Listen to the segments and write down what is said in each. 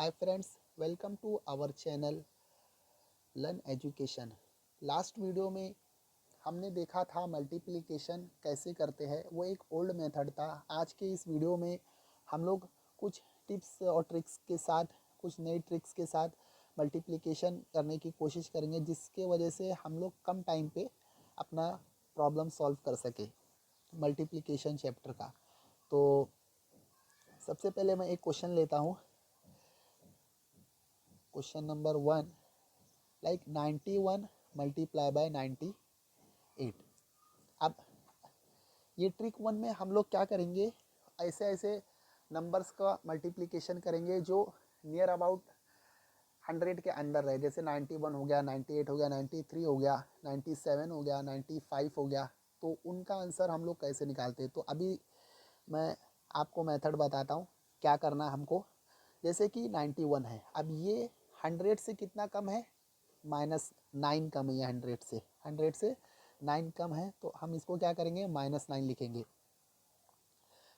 Hi friends, welcome to our channel learn education. Last video में हमने देखा था मल्टीप्लिकेशन कैसे करते हैं, वो एक ओल्ड मेथड था। आज के इस वीडियो में हम लोग कुछ टिप्स और ट्रिक्स के साथ, कुछ नई ट्रिक्स के साथ मल्टीप्लिकेशन करने की कोशिश करेंगे, जिसके वजह से हम लोग कम टाइम पे अपना प्रॉब्लम सॉल्व कर सके मल्टीप्लिकेशन चैप्टर का। तो सबसे पहले मैं एक क्वेश्चन लेता हूँ। Question number 1, like 91 multiply by 98। अब ये ट्रिक 1 में हम लोग क्या करेंगे, ऐसे ऐसे नंबर्स का मल्टीप्लिकेशन करेंगे जो नियर अबाउट 100 के अंदर रहे। जैसे 91 हो गया, 98 हो गया, 93 हो गया, 97 हो गया, 95 हो गया। तो उनका आंसर हम लोग कैसे निकालते हैं, तो अभी मैं आपको मेथड बताता हूँ क्या करना है हमको। जैसे कि 91 है, अब ये 100 से कितना कम है, -9 कम है। ये 100 से 9 कम है, तो हम इसको क्या करेंगे, -9 लिखेंगे।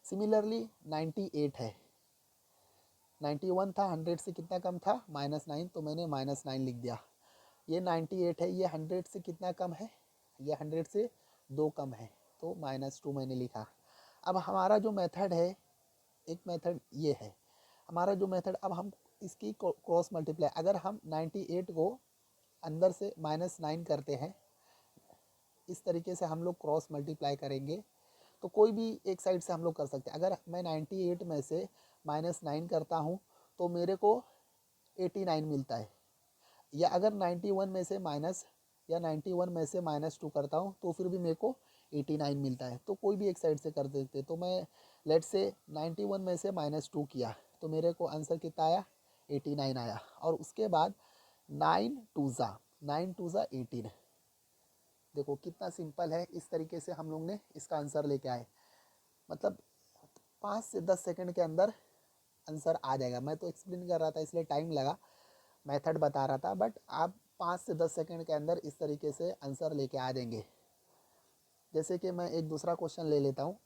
सिमिलरली 98 है, 91 था, 100 से कितना कम था, -9, तो मैंने -9 लिख दिया। ये 98 है, ये 100 से कितना कम है, ये 100 से 2 कम है, तो -2 मैंने लिखा। अब हमारा जो मेथड है, एक मेथड ये है हमारा जो मेथड। अब हम इसकी क्रॉस मल्टीप्लाई, अगर हम 98 को अंदर से -9 करते हैं, इस तरीके से हम लोग क्रॉस मल्टीप्लाई करेंगे, तो कोई भी एक साइड से हम लोग कर सकते हैं। अगर मैं 98 में से -9 करता हूँ तो मेरे को 89 मिलता है। या अगर 91 में से माइनस या 91 में से -2 करता हूँ तो फिर भी मेरे को 89 मिलता है। तो कोई भी एक साइड से कर देते। तो मैं लेट से 91 में से -2 किया तो मेरे को आंसर कितना आया, 89 आया। और उसके बाद 9 टू ज़ा 18। देखो कितना सिंपल है, इस तरीके से हम लोग ने इसका आंसर लेके आए। मतलब 5 से 10 सेकंड के अंदर आंसर आ जाएगा। मैं तो एक्सप्लेन कर रहा था इसलिए टाइम लगा, मेथड बता रहा था, बट आप 5 से 10 सेकंड के अंदर इस तरीके से आंसर लेके आ जाएंगे। जैसे कि मैं एक दूसरा क्वेश्चन ले लेता हूँ,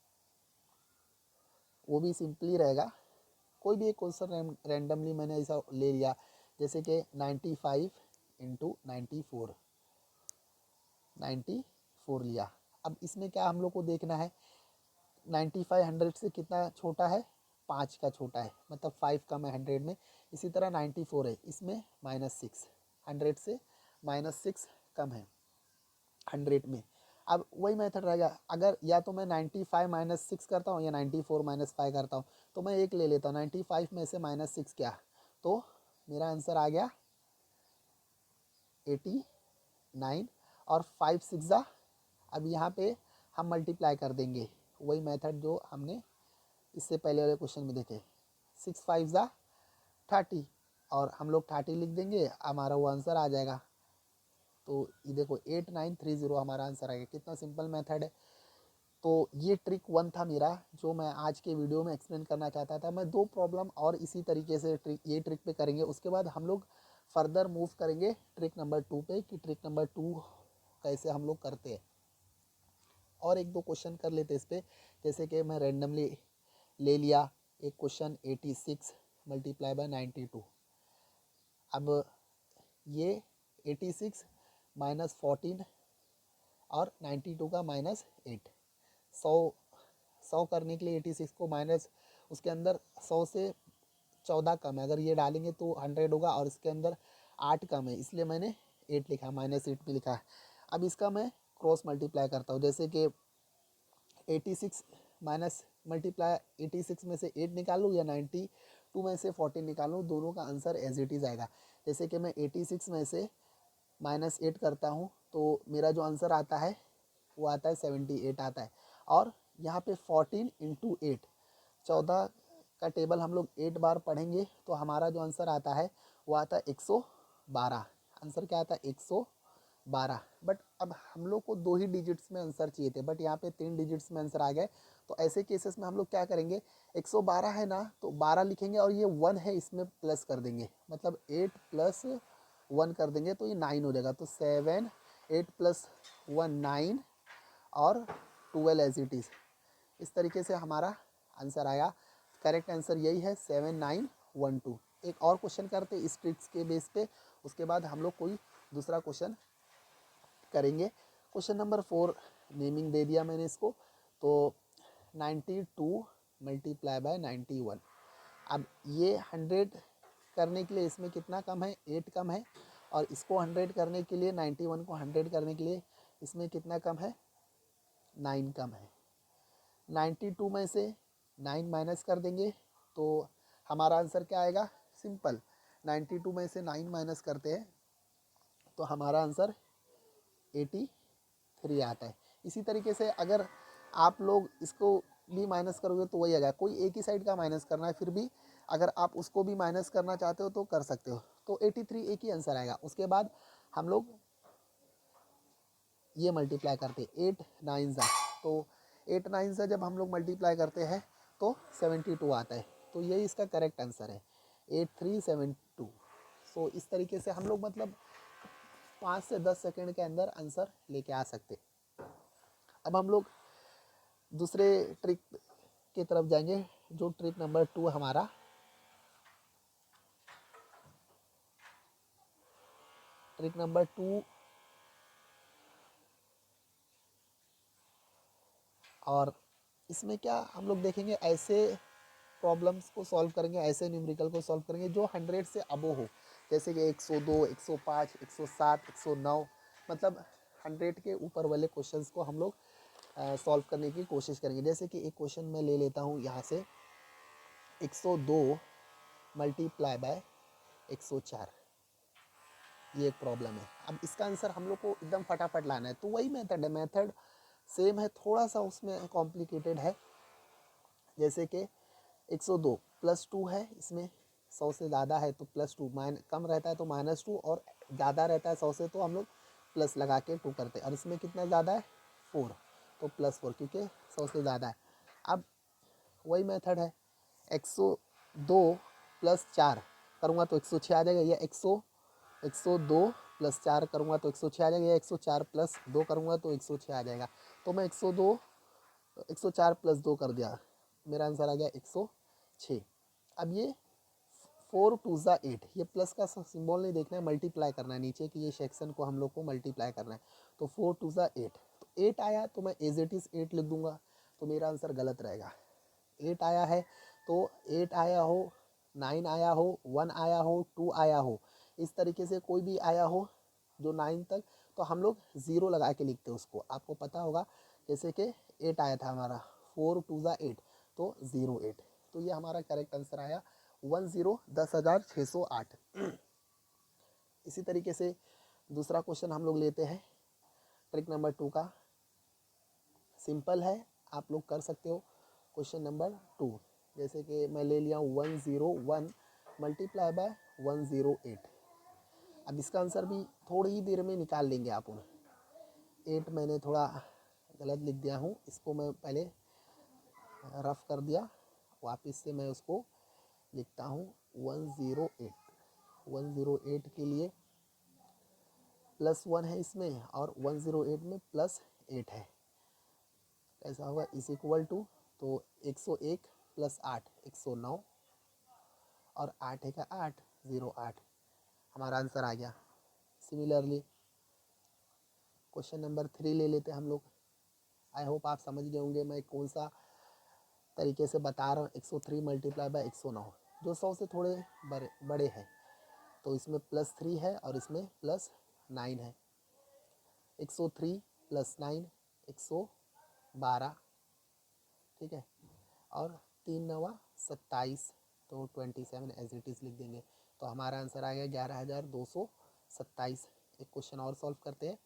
वो भी सिंपली रहेगा। कोई भी एक क्वेश्चन रैंडमली मैंने ऐसा ले लिया, जैसे कि 95 इंटू 94 लिया। अब इसमें क्या हम लोग को देखना है, 95 100 से कितना छोटा है, 5 का छोटा है, मतलब 5 कम है 100 में। इसी तरह 94 है, इसमें -6, 100 से -6 कम है 100 में। अब वही मेथड रहेगा, अगर या तो मैं 95 -6 करता हूँ या 94 -5 करता हूँ। तो मैं एक ले लेता हूँ, 95 में से -6 क्या, तो मेरा आंसर आ गया 89। और 5 6 ज़ा, अब यहाँ पे हम मल्टीप्लाई कर देंगे, वही मेथड जो हमने इससे पहले वाले क्वेश्चन में देखे। 6 5 ज़ा 30, और हम लोग 30 लिख देंगे, हमारा वो आंसर आ जाएगा। तो ये देखो 8930 हमारा आंसर आ गया। कितना सिंपल मेथड है। तो ये ट्रिक 1 था मेरा, जो मैं आज के वीडियो में एक्सप्लेन करना चाहता था। मैं 2 प्रॉब्लम और इसी तरीके से ये ट्रिक पे करेंगे। उसके बाद हम लोग फर्दर मूव करेंगे ट्रिक नंबर 2 पे, कि ट्रिक नंबर 2 कैसे हम लोग करते हैं। और एक दो क्वेश्चन कर लेते इस पर। जैसे कि मैं रेंडमली ले लिया एक क्वेश्चन, 86 मल्टीप्लाई बाय 92। अब ये 86 -14 और 92 का -8। 100 करने के लिए 86 को माइनस, उसके अंदर 100 से 14 कम है, अगर ये डालेंगे तो 100 होगा, और इसके अंदर 8 कम है, इसलिए मैंने 8 लिखा, -8 में लिखा है। अब इसका मैं क्रॉस मल्टीप्लाई करता हूँ। जैसे कि 86 माइनस मल्टीप्लाई 86 में से 8 निकालूँ या 92 में से 14 निकालूँ, दोनों का आंसर एज इट इज़ आएगा। जैसे कि मैं 86 में से -8 करता हूँ तो मेरा जो आंसर आता है वो आता है 78 आता है। और यहाँ पे 14 इंटू 8, 14 का टेबल हम लोग 8 बार पढ़ेंगे तो हमारा जो आंसर आता है वो आता है 112। आंसर क्या आता है, 112। बट अब हम लोग को 2 ही डिजिट्स में आंसर चाहिए थे, बट यहाँ पे 3 डिजिट्स में आंसर आ गए। तो ऐसे केसेस में हम लोग क्या करेंगे, 112 है ना तो 12 लिखेंगे, और ये 1 है इसमें प्लस कर देंगे, मतलब 8 प्लस 1 कर देंगे तो ये 9 हो जाएगा। तो 7 8 प्लस 1 9 और 12 एज इट इज़। इस तरीके से हमारा आंसर आया। करेक्ट आंसर यही है 7912। एक और क्वेश्चन करते इस ट्रिक्स के बेस पे, उसके बाद हम लोग कोई दूसरा क्वेश्चन करेंगे। क्वेश्चन नंबर 4 नेमिंग दे दिया मैंने इसको। तो 92 मल्टीप्लाई बाय 91। अब ये 100 करने के लिए इसमें कितना कम है, 8 कम है, और इसको 100 करने के लिए 91 को 100 करने के लिए इसमें कितना कम है, 9 कम है। 92 में से 9 माइनस कर देंगे तो हमारा आंसर क्या आएगा, सिंपल 92 में से 9 माइनस करते हैं तो हमारा आंसर 83 आता है। इसी तरीके से अगर आप लोग इसको भी माइनस करोगे तो वही आएगा। कोई एक ही साइड का माइनस करना है, फिर भी अगर आप उसको भी माइनस करना चाहते हो तो कर सकते हो। तो 83 एक ही आंसर आएगा। उसके बाद हम लोग ये मल्टीप्लाई करते हैं 8 9 ज़ा, तो 8 9 से जब हम लोग मल्टीप्लाई करते हैं तो 72 आता है। तो यही इसका करेक्ट आंसर है 8372। सो इस तरीके से हम लोग मतलब 5 से 10 सेकंड के अंदर आंसर लेके आ सकते। अब हम लोग दूसरे ट्रिक की तरफ जाएंगे, जो ट्रिक नंबर 2 हमारा। ट्रिक नंबर 2 और इसमें क्या हम लोग देखेंगे, ऐसे प्रॉब्लम्स को सॉल्व करेंगे, ऐसे न्यूमेरिकल को सॉल्व करेंगे जो 100 से अबो हो, जैसे कि 102 105 107 109, मतलब 100 के ऊपर वाले क्वेश्चंस को हम लोग सॉल्व करने की कोशिश करेंगे। जैसे कि एक क्वेश्चन मैं ले लेता हूँ यहाँ से, 102 मल्टीप्लाई बाय 104, ये एक प्रॉब्लम है। अब इसका आंसर हम लोग को एकदम फटाफट लाना है, तो वही मेथड है, मेथड सेम है, थोड़ा सा उसमें कॉम्प्लिकेटेड है। जैसे कि 102 प्लस 2 है, इसमें 100 से ज़्यादा है तो प्लस 2, कम रहता है तो -2, और ज़्यादा रहता है 100 से तो हम लोग प्लस लगा के 2 करते हैं। और इसमें कितना ज़्यादा है, 4, तो +4 क्योंकि 100 से ज़्यादा है। अब वही मेथड है, 102 प्लस 4 करूँगा तो 106 आ जाएगा, या 102 प्लस 4 करूँगा तो 106 आ जाएगा, या 104 प्लस 2 करूँगा तो 106 आ जाएगा। तो मैं 104 प्लस 2 कर दिया, मेरा आंसर आ गया 106। अब ये 4 2 ज़ा 8, ये प्लस का सिंबल नहीं देखना है, मल्टीप्लाई करना है, नीचे की ये सेक्शन को हम लोग को मल्टीप्लाई करना है। तो 4 2 ज़ा 8, तो 8 आया तो मैं एज इट इज़ 8 लिख दूंगा, तो मेरा आंसर गलत रहेगा। 8 आया है तो 8 आया हो, 9 आया हो, 1 आया हो, 2 आया हो, इस तरीके से कोई भी आया हो जो 9 तक, तो हम लोग 0 लगा के लिखते हैं उसको। आपको पता होगा, जैसे कि 8 आया था हमारा, 4 2 ज़ा 8, तो 08, तो ये हमारा करेक्ट आंसर आया 10,608। इसी तरीके से दूसरा क्वेश्चन हम लोग लेते हैं, ट्रिक नंबर 2 का। सिंपल है, आप लोग कर सकते हो। क्वेश्चन नंबर 2, जैसे कि मैं ले लिया हूँ 101 मल्टीप्लाई बाय 108। अब इसका आंसर भी थोड़ी ही देर में निकाल लेंगे आप उन्हें। 8 मैंने थोड़ा गलत लिख दिया हूँ, इसको मैं पहले रफ कर दिया, वापस से मैं उसको लिखता हूँ 108। 108 के लिए +1 है इसमें, और 108 में +8 है, ऐसा होगा इज इक्वल टू, तो 101 + 8 109, और 8 है का 8 08, हमारा आंसर आ गया। सिमिलरली क्वेश्चन नंबर 3 ले लेते हैं हम लोग। आई होप आप समझ गए होंगे मैं कौन सा तरीके से बता रहा हूँ। 103 मल्टीप्लाई बाय 109, जो 100 से थोड़े बड़े हैं, तो इसमें +3 है और इसमें +9 है। 103 + 9 112, ठीक है, और 3 9 27, तो 27 एज इट इज़ लिख देंगे। तो हमारा आंसर आ गया 11,227। एक क्वेश्चन और सॉल्व करते हैं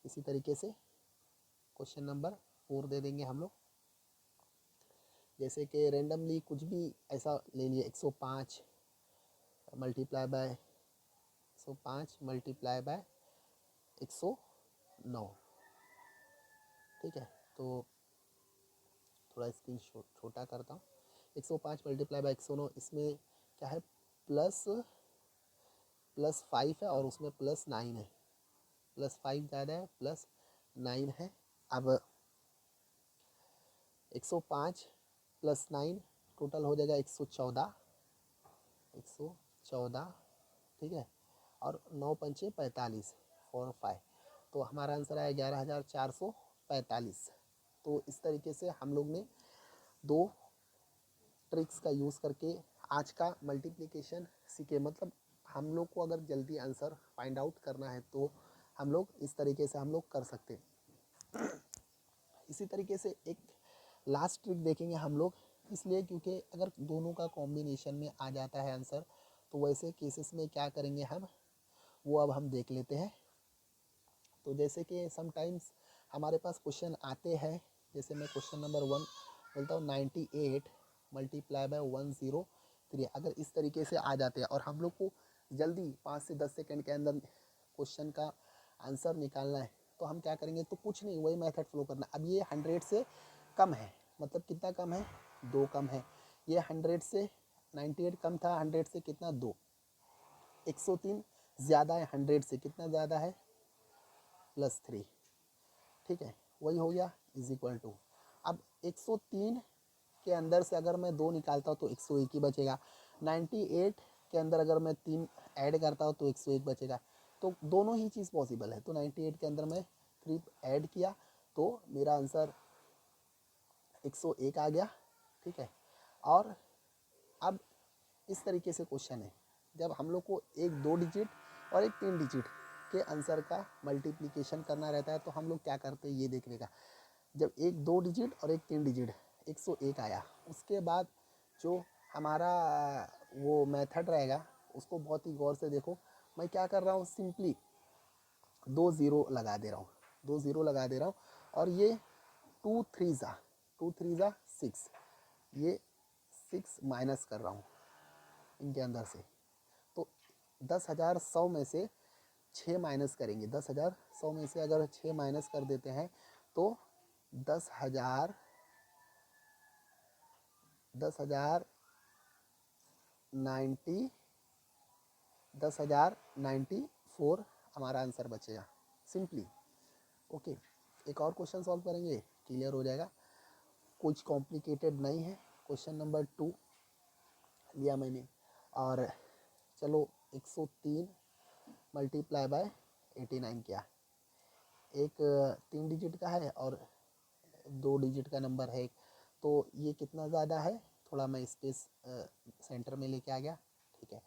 इसी तरीके से। क्वेश्चन नंबर 4 दे देंगे हम लोग, जैसे कि रेंडमली कुछ भी ऐसा ले लिए। 105 मल्टीप्लाई बाय 105 मल्टीप्लाई बाय 109, ठीक है, तो थोड़ा स्क्रीन छोटा करता हूँ। 105 मल्टीप्लाई बाय 109, इसमें क्या है, +5 है और उसमें +9 है, +5 ज़्यादा है, +9 है। अब 105 + 9 टोटल हो जाएगा 114, 14, ठीक है, और 9 पंचे 45, 4 5, तो हमारा आंसर आया 11,445। तो इस तरीके से हम लोग ने दो ट्रिक्स का यूज़ करके आज का मल्टीप्लिकेशन सीखे। मतलब हम लोग को अगर जल्दी आंसर फाइंड आउट करना है तो हम लोग इस तरीके से हम लोग कर सकते हैं। इसी तरीके से एक लास्ट ट्रिक देखेंगे हम लोग, इसलिए क्योंकि अगर दोनों का कॉम्बिनेशन में आ जाता है आंसर तो वैसे केसेस में क्या करेंगे हम, वो अब हम देख लेते हैं। तो जैसे कि समटाइम्स हमारे पास क्वेश्चन आते हैं, जैसे मैं क्वेश्चन नंबर 1 बोलता हूँ 98 मल्टीप्लाई बाय 103, अगर इस तरीके से आ जाते हैं और हम लोग को जल्दी 5 से 10 सेकंड के अंदर क्वेश्चन का आंसर निकालना है तो हम क्या करेंगे, तो कुछ नहीं, वही मेथड फॉलो करना। अब ये 100 से कम है, मतलब कितना कम है, 2 कम है। ये 100 से 98 कम था, 100 से कितना 2, 103 ज़्यादा है 100 से, कितना ज़्यादा है +3, ठीक है, वही हो गया इज इक्वल टू। अब 103 के अंदर से अगर मैं 2 निकालता हूँ तो 101 ही बचेगा। 98 के अंदर अगर मैं 3 ऐड करता हूँ तो 101 बचेगा। तो दोनों ही चीज़ पॉसिबल है। तो 98 के अंदर मैं 3 ऐड किया तो मेरा आंसर 101 आ गया, ठीक है। और अब इस तरीके से क्वेश्चन है, जब हम लोग को एक 2 डिजिट और एक 3 डिजिट के आंसर का मल्टीप्लिकेशन करना रहता है तो हम लोग क्या करते हैं ये देखने का। जब एक 2 डिजिट और एक 3 डिजिट 101 आया, उसके बाद जो हमारा वो मेथड रहेगा उसको बहुत ही गौर से देखो। मैं क्या कर रहा हूँ, सिंपली 2 ज़ीरो लगा दे रहा हूँ, 2 ज़ीरो लगा दे रहा हूँ, और ये 2 3 ज़ा 6, ये 6 माइनस कर रहा हूँ इनके अंदर से। तो 10,100 में से 6 माइनस करेंगे, 10,100 में से अगर 6 माइनस कर देते हैं तो 10,000 10,094 हमारा आंसर बचेगा सिंपली। ओके, एक और क्वेश्चन सॉल्व करेंगे, क्लियर हो जाएगा, कुछ कॉम्प्लिकेटेड नहीं है। क्वेश्चन नंबर 2 लिया मैंने, और चलो 103 मल्टीप्लाई बाय 89 किया। एक 3 डिजिट का है और 2 डिजिट का नंबर है, तो ये कितना ज़्यादा है, थोड़ा मैं स्पेस सेंटर में लेके आ गया, ठीक है।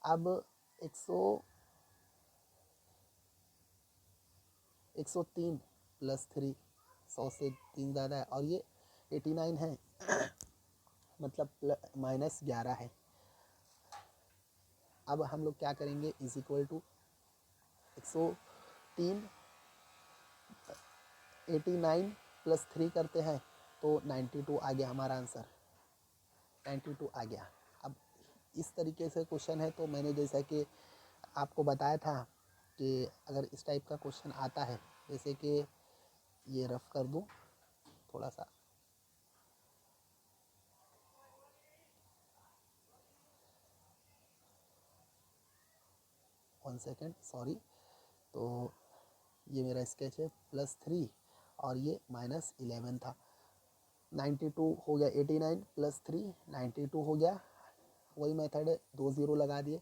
अब 103 + 3, 100 से 3 ज़्यादा है, और ये 89 है, मतलब -11 है। अब हम लोग क्या करेंगे, इज इक्वल टू 103 89 + 3 करते हैं तो 92 आ गया हमारा आंसर, 92 आ गया। अब इस तरीके से क्वेश्चन है, तो मैंने जैसा कि आपको बताया था कि अगर इस टाइप का क्वेश्चन आता है, जैसे कि ये रफ कर दूं थोड़ा सा, वन सेकेंड सॉरी, तो ये मेरा स्केच है +3 और ये -11 था, 92 हो गया, 89 + 3 92 हो गया। वही मेथड है, 2 ज़ीरो लगा दिए।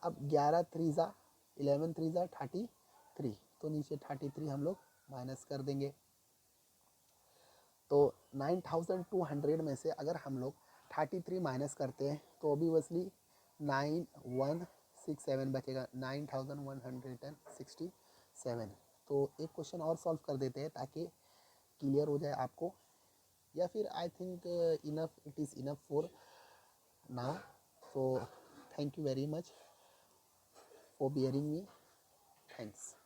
अब 11 3 ज़ा 11 3 ज़ा 33, तो नीचे 33 हम लोग माइनस कर देंगे। तो 9200 में से अगर हम लोग 33 माइनस करते हैं तो ऑब्वियसली 9167 बचेगा, 9167। तो एक क्वेश्चन और सॉल्व कर देते हैं ताकि क्लियर हो जाए आपको, या फिर I think enough, it is enough for now. So thank you very much for bearing me. Thanks.